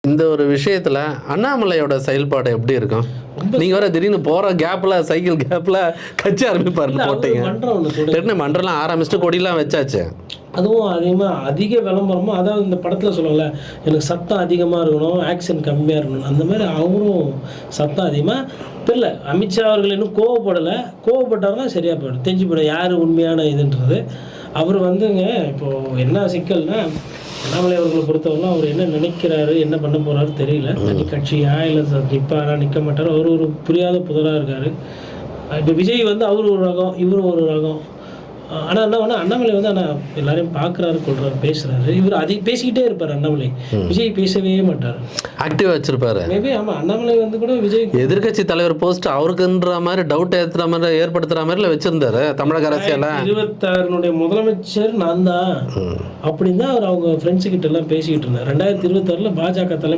இந்த ஒரு விஷயத்துல அண்ணாமலையோட செயல்பாடு எப்படி இருக்கும்? நீங்க வர திடீர்னு போற கேப்ல சைக்கிள் கேப்ல கட்சி ஆரம்பிப்பாருன்னு போட்டீங்க. மன்றம்லாம் ஆரம்பிச்சுட்டு கொடியெல்லாம் வச்சாச்சு. அதுவும் அதிக விளம்பரமும், அதாவது இந்த படத்தில் சொல்லல, எனக்கு சத்தம் அதிகமாக இருக்கணும், ஆக்ஷன் கம்மியாக இருக்கணும், அந்த மாதிரி அவரும் சத்தம் அதிகமாக தெரியல. அமித்ஷா அவர்கள் இன்னும் கோவப்படலை. கோவப்பட்டாருன்னா சரியாக போயிடும், தெரிஞ்சு போயிடும் யார் உண்மையான இதுன்றது. அவர் வந்துங்க இப்போது என்ன சிக்கல்னா, அண்ணாமலை அவர்களை பொறுத்தவரைலாம் அவர் என்ன நினைக்கிறாரு, என்ன பண்ண போகிறாரு தெரியல. தனி கட்சியா இல்லை நிற்பாரா நிற்க மாட்டாரோ, அவர் ஒரு புரியாத புதராக இருக்கார். இப்போ விஜய் வந்து அவர் ஒரு ரகம், இவரும் ஒரு ரகம். ஆனால் என்ன வேணா, அண்ணாமலை வந்து ஆனால் எல்லாரையும் பார்க்குறாரு, கொள்றாரு, பேசுகிறாரு. இவர் அதிக பேசிக்கிட்டே இருப்பார் அண்ணாமலை. விஜய் பேசவே மாட்டார், ஆக்டிவாக வச்சிருப்பாரு. மேபி. ஆமாம், அண்ணாமலை வந்து கூட விஜய் எதிர்கட்சி தலைவர் போஸ்ட் அவருக்குன்ற மாதிரி டவுட் ஏற்படுத்துற மாதிரில வச்சிருந்தாரு. தமிழக அரசியல 2026 முதலமைச்சர் நான் தான் அப்படின்னு தான் அவர் அவங்க ஃப்ரெண்ட்ஸு கிட்ட எல்லாம் பேசிக்கிட்டு இருந்தார். 2026 பாஜக தலைமை